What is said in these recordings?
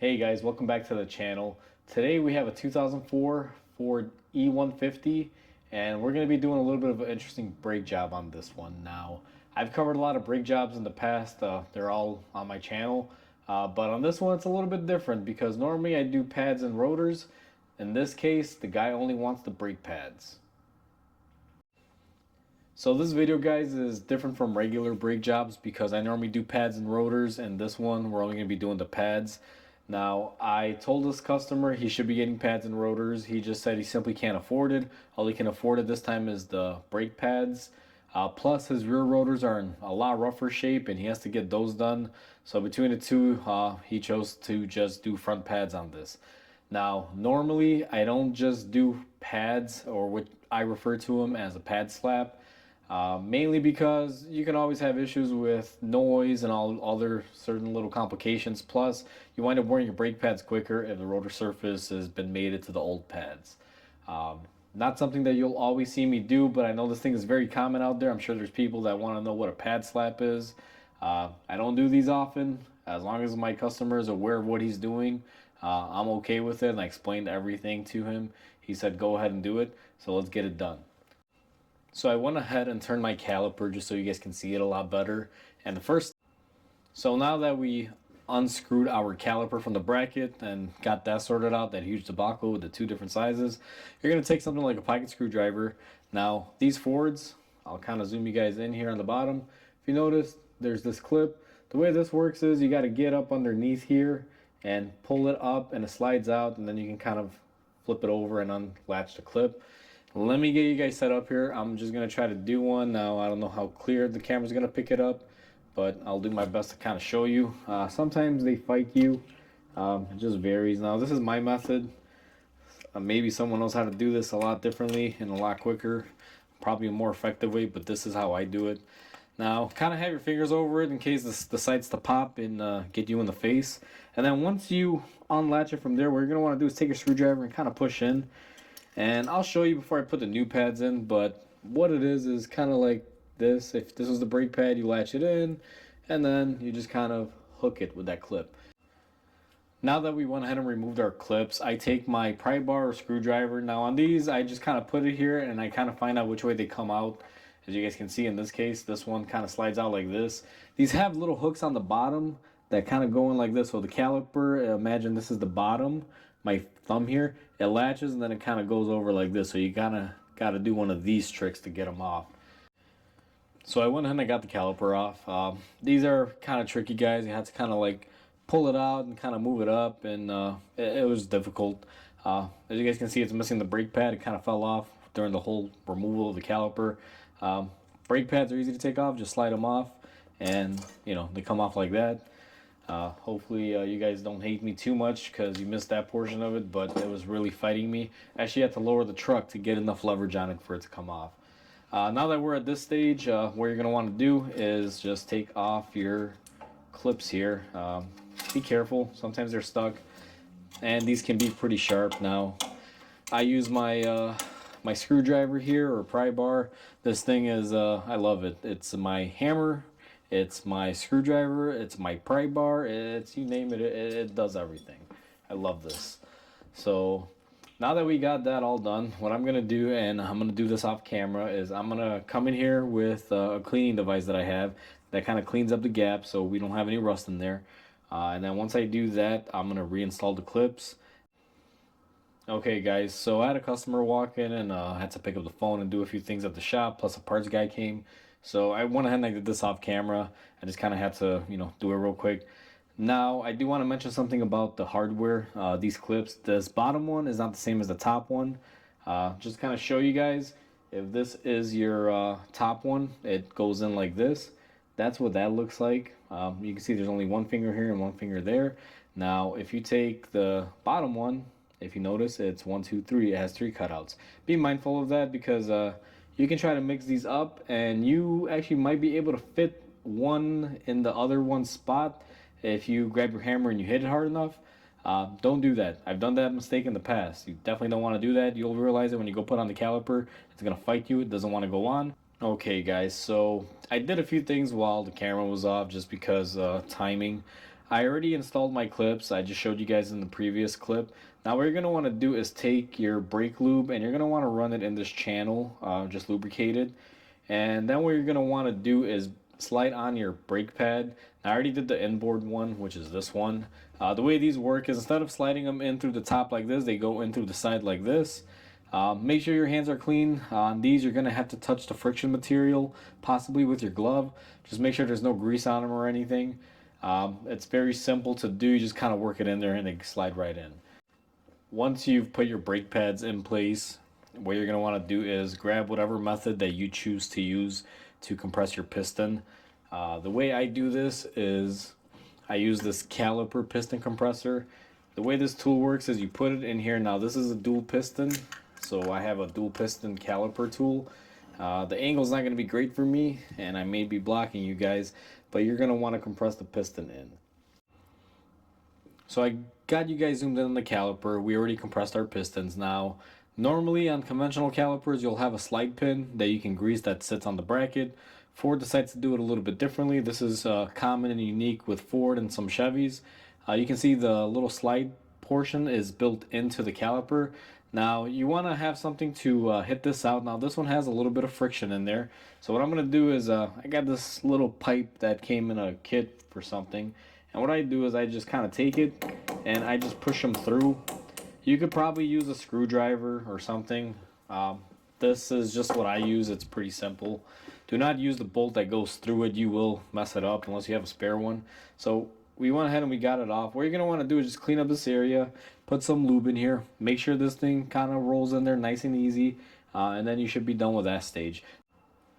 Hey guys, welcome back to the channel. Today we have a 2004 Ford E-150 and we're going to be doing a little bit of an interesting brake job on this one. Now, I've covered a lot of brake jobs in the past. They're all on my channel. But on this one it's a little bit different because normally I do pads and rotors. In this case, the guy only wants the brake pads. So this video, guys, is different from regular brake jobs because I normally do pads and rotors, and this one we're only going to be doing the pads. Now, I told this customer he should be getting pads and rotors. He just said he simply can't afford it. All he can afford at this time is the brake pads. Plus, his rear rotors are in a lot rougher shape, and he has to get those done. So between the two, he chose to just do front pads on this. Now, normally I don't just do pads, or what I refer to them as a pad slap. Mainly because you can always have issues with noise and all other certain little complications. Plus, you wind up wearing your brake pads quicker if the rotor surface has been mated to the old pads. Not something that you'll always see me do, but I know this thing is very common out there. I'm sure there's people that want to know what a pad slap is. I don't do these often. As long as my customer is aware of what he's doing, I'm okay with it, and I explained everything to him. He said go ahead and do it, so let's get it done. So I went ahead and turned my caliper just so you guys can see it a lot better. And so now that we unscrewed our caliper from the bracket and got that sorted out, that huge debacle with the two different sizes, you're going to take something like a pocket screwdriver. Now, these Fords, I'll kind of zoom you guys in here on the bottom. If you notice, there's this clip. The way this works is you got to get up underneath here and pull it up, and it slides out, and then you can kind of flip it over and unlatch the clip. Let me get you guys set up here. I'm just going to try to do one. Now, I don't know how clear the camera's going to pick it up, but I'll do my best to kind of show you. Sometimes they fight you. It just varies. Now, this is my method. Maybe someone knows how to do this a lot differently and a lot quicker. Probably a more effective way, but this is how I do it. Now, kind of have your fingers over it in case this decides to pop and get you in the face. And then once you unlatch it from there, what you're going to want to do is take your screwdriver and kind of push in. And I'll show you before I put the new pads in, but what it is kind of like this. If this was the brake pad, you latch it in, and then you just kind of hook it with that clip. Now that we went ahead and removed our clips, I take my pry bar or screwdriver. Now on these, I just kind of put it here, and I kind of find out which way they come out. As you guys can see in this case, this one kind of slides out like this. These have little hooks on the bottom that kind of go in like this. So the caliper, imagine this is the bottom, my thumb here, it latches and then it kind of goes over like this. So you kind of got to do one of these tricks to get them off. So I went ahead and I got the caliper off. These are kind of tricky, guys. You have to kind of like pull it out and kind of move it up, and it was difficult. As you guys can see, it's missing the brake pad. It kind of fell off during the whole removal of the caliper. Brake pads are easy to take off. Just slide them off, and you know, they come off like that. Hopefully you guys don't hate me too much because you missed that portion of it, but it was really fighting me. Actually, had to lower the truck to get enough leverage on it for it to come off. Now that we're at this stage, what you're going to want to do is just take off your clips here. Be careful, sometimes they're stuck, and these can be pretty sharp. Now, I use my my screwdriver here, or pry bar. This thing is, I love it. It's my hammer. It's my screwdriver, it's my pry bar, it's, you name it, it does everything. I love this. So now that we got that all done, what I'm going to do, and I'm going to do this off camera, is I'm going to come in here with a cleaning device that I have that kind of cleans up the gap so we don't have any rust in there. And then once I do that, I'm going to reinstall the clips. Okay guys, so I had a customer walk in and I had to pick up the phone and do a few things at the shop, plus a parts guy came. So I went ahead and I did this off camera. I just kind of had to, you know, do it real quick. Now, I do want to mention something about the hardware, these clips. This bottom one is not the same as the top one. Just kind of show you guys, if this is your top one, it goes in like this. That's what that looks like. You can see there's only one finger here and one finger there. Now, if you take the bottom one, if you notice, it's 1, 2, 3. It has 3 cutouts. Be mindful of that because you can try to mix these up and you actually might be able to fit one in the other one spot if you grab your hammer and you hit it hard enough. Don't do that. I've done that mistake in the past. You definitely don't want to do that. You'll realize it when you go put on the caliper. It's going to fight you. It doesn't want to go on. Okay guys, so I did a few things while the camera was off just because timing. I already installed my clips. I just showed you guys in the previous clip. Now what you're going to want to do is take your brake lube and you're going to want to run it in this channel, just lubricated. And then what you're going to want to do is slide on your brake pad. Now, I already did the inboard one, which is this one. The way these work is instead of sliding them in through the top like this, they go in through the side like this. Make sure your hands are clean. On these, you're going to have to touch the friction material, possibly with your glove. Just make sure there's no grease on them or anything. It's very simple to do. You just kind of work it in there and they slide right in. Once you've put your brake pads in place, what you're going to want to do is grab whatever method that you choose to use to compress your piston. The way I do this is I use this caliper piston compressor. The way this tool works is you put it in here. Now this is a dual piston, so I have a dual piston caliper tool. The angle's not going to be great for me and I may be blocking you guys, but you're going to want to compress the piston in. So I got you guys zoomed in on the caliper. We already compressed our pistons. Now normally on conventional calipers you'll have a slide pin that you can grease that sits on the bracket. Ford decides to do it a little bit differently. This is common and unique with Ford and some Chevys. You can see the little slide portion is built into the caliper. Now you want to have something to hit this out. Now this one has a little bit of friction in there. So what I'm going to do is I got this little pipe that came in a kit for something. And what I do is I just kind of take it and I just push them through. You could probably use a screwdriver or something. This is just what I use. It's pretty simple. Do not use the bolt that goes through it. You will mess it up unless you have a spare one. So we went ahead and we got it off. What you're going to want to do is just clean up this area. Put some lube in here. Make sure this thing kind of rolls in there nice and easy. And then you should be done with that stage.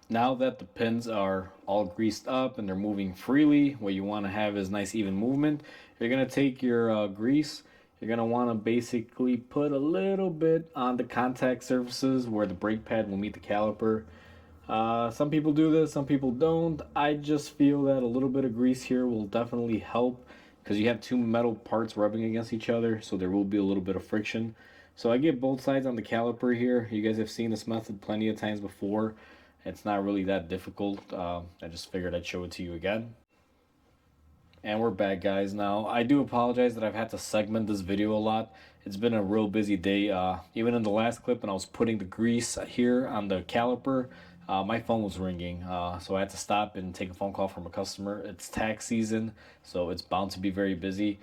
Now that the pins are all greased up and they're moving freely, what you want to have is nice even movement. You're going to take your grease. You're going to want to basically put a little bit on the contact surfaces where the brake pad will meet the caliper. Some people do this, some people don't. I just feel that a little bit of grease here will definitely help because you have two metal parts rubbing against each other, so there will be a little bit of friction. So I get both sides on the caliper here. You guys have seen this method plenty of times before. It's not really that difficult. I just figured I'd show it to you again. And we're back, guys. Now I do apologize that I've had to segment this video a lot. It's been a real busy day. Even in the last clip when I was putting the grease here on the caliper, my phone was ringing, so I had to stop and take a phone call from a customer. It's tax season, so it's bound to be very busy.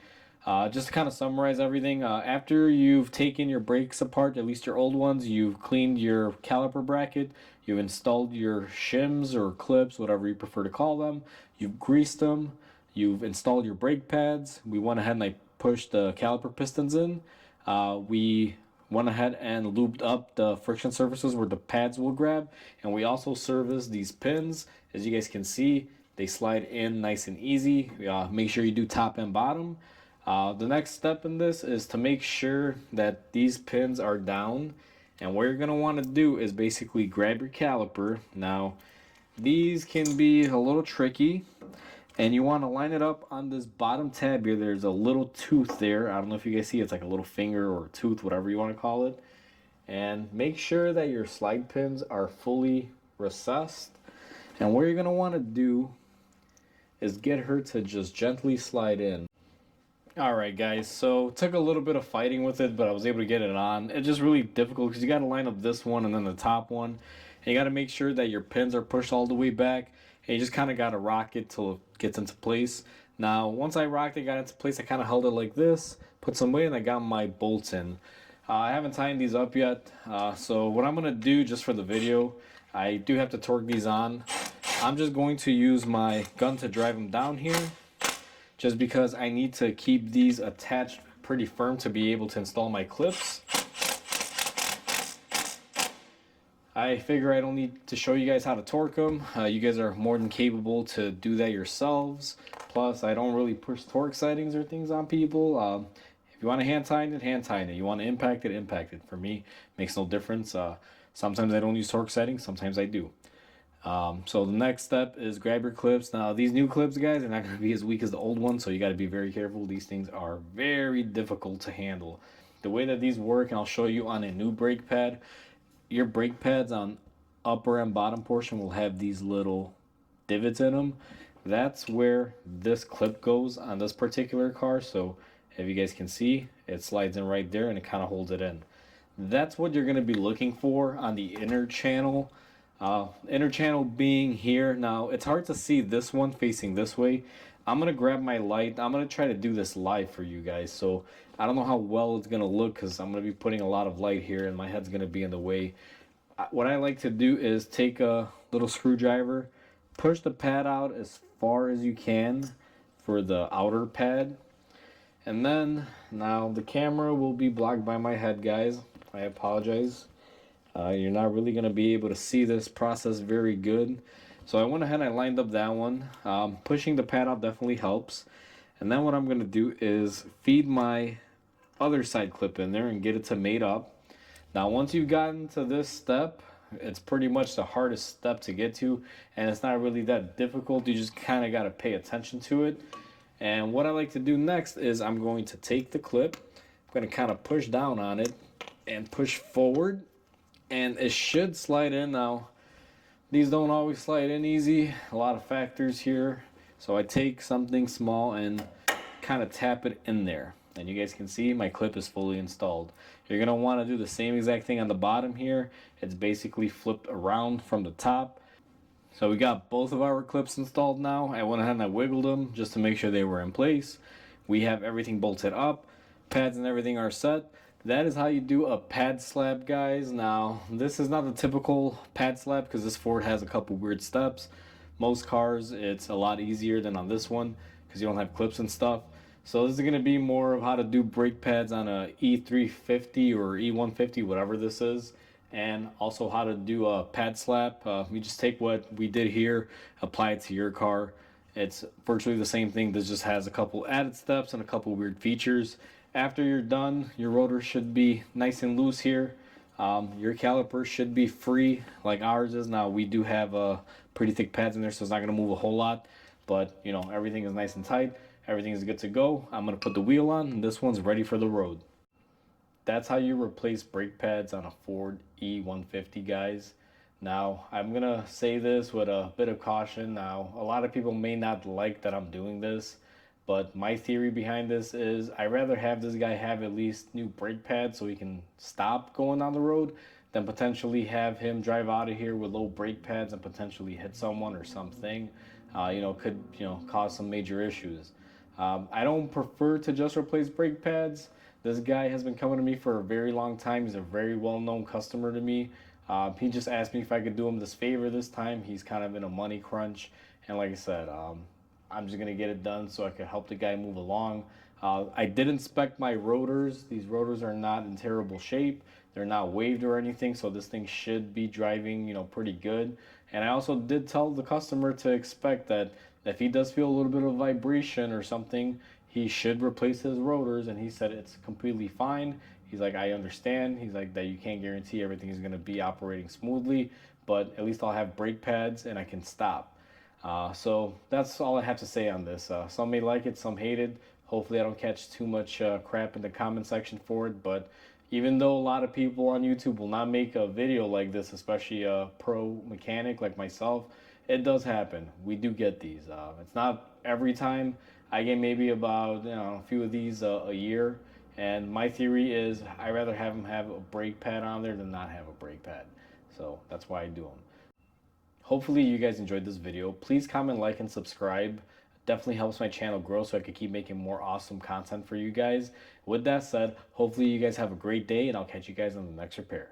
Just to kind of summarize everything, after you've taken your brakes apart, at least your old ones, you've cleaned your caliper bracket, you've installed your shims or clips, whatever you prefer to call them, you've greased them, you've installed your brake pads. We went ahead and I pushed the caliper pistons in. We went ahead and lubed up the friction surfaces where the pads will grab, and we also service these pins. As you guys can see, they slide in nice and easy. Make sure you do top and bottom. The next step in this is to make sure that these pins are down, and what you're going to want to do is basically grab your caliper. Now these can be a little tricky, and you want to line it up on this bottom tab here. There's a little tooth there. I don't know if you guys see, it's like a little finger or tooth, whatever you want to call it. And make sure that your slide pins are fully recessed. And what you're going to want to do is get her to just gently slide in. Alright guys, so it took a little bit of fighting with it, but I was able to get it on. It's just really difficult because you got to line up this one and then the top one. And you got to make sure that your pins are pushed all the way back. And you just kind of got to rock it till it gets into place. Now, once I rocked it, got into place, I kind of held it like this, put some weight, and I got my bolts in. I haven't tightened these up yet, so what I'm going to do just for the video, I do have to torque these on. I'm just going to use my gun to drive them down here, just because I need to keep these attached pretty firm to be able to install my clips. I figure I don't need to show you guys how to torque them. You guys are more than capable to do that yourselves. Plus, I don't really push torque settings or things on people. If you want to hand tighten it, hand tighten it. You want to impact it, impact it. For me, makes no difference. Sometimes I don't use torque settings, sometimes I do. So the next step is grab your clips. Now these new clips, guys, are not going to be as weak as the old ones, so you got to be very careful. These things are very difficult to handle. The way that these work, and I'll show you on a new brake pad, your brake pads on upper and bottom portion will have these little divots in them. that's where this clip goes on this particular car. So if you guys can see, it slides in right there and it kind of holds it in. That's what you're going to be looking for on the inner channel. Inner channel being here. Now it's hard to see this one facing this way. I'm going to grab my light. I'm going to try to do this live for you guys. So I don't know how well it's going to look because I'm going to be putting a lot of light here and my head's going to be in the way. What I like to do is take a little screwdriver, push the pad out as far as you can for the outer pad. And then now the camera will be blocked by my head, guys. I apologize. You're not really going to be able to see this process very good. So I went ahead and I lined up that one. Pushing the pad out definitely helps. And then what I'm going to do is feed my other side clip in there and get it to mate up. Now once you've gotten to this step, it's pretty much the hardest step to get to, and it's not really that difficult. You just kind of got to pay attention to it. And what I like to do next is I'm going to take the clip, I'm going to kind of push down on it and push forward, and it should slide in. Now these don't always slide in easy, a lot of factors here, so I take something small and kind of tap it in there, and you guys can see my clip is fully installed. You're going to want to do the same exact thing on the bottom here. It's basically flipped around from the top. So we got both of our clips installed now. I went ahead and I wiggled them just to make sure they were in place. We have everything bolted up. Pads and everything are set. That is how you do a pad slab, guys. Now, this is not the typical pad slab because this Ford has a couple weird steps. Most cars, it's a lot easier than on this one because you don't have clips and stuff. So this is going to be more of how to do brake pads on a E-350 or E-150, whatever this is. And also how to do a pad slap. You just take what we did here, apply it to your car. It's virtually the same thing. This just has a couple added steps and a couple weird features. After you're done, your rotor should be nice and loose here. Your caliper should be free like ours is. Now we do have pretty thick pads in there, so it's not going to move a whole lot. But you know, everything is nice and tight. Everything is good to go. I'm going to put the wheel on, and this one's ready for the road. That's how you replace brake pads on a Ford E-150, guys. Now, I'm going to say this with a bit of caution. Now, a lot of people may not like that I'm doing this, but my theory behind this is I'd rather have this guy have at least new brake pads so he can stop going on the road than potentially have him drive out of here with low brake pads and potentially hit someone or something. Could cause some major issues. I don't prefer to just replace brake pads. This guy has been coming to me for a very long time. He's a very well-known customer to me. He just asked me if I could do him this favor this time. He's kind of in a money crunch. And like I said, I'm just going to get it done so I can help the guy move along. I did inspect my rotors. These rotors are not in terrible shape. They're not waved or anything, so this thing should be driving, pretty good. And I also did tell the customer to expect that if he does feel a little bit of vibration or something, he should replace his rotors, and he said it's completely fine. He's like, I understand. He's like, that you can't guarantee everything is going to be operating smoothly, but at least I'll have brake pads and I can stop. So that's all I have to say on this. Some may like it, some hate it. Hopefully I don't catch too much crap in the comment section for it, but even though a lot of people on YouTube will not make a video like this, especially a pro mechanic like myself, it does happen. We do get these. It's not every time. I get maybe about a few of these a year, and my theory is I'd rather have them have a brake pad on there than not have a brake pad. So that's why I do them. Hopefully you guys enjoyed this video. Please comment, like, and subscribe. It definitely helps my channel grow so I can keep making more awesome content for you guys. With that said, hopefully you guys have a great day, and I'll catch you guys on the next repair.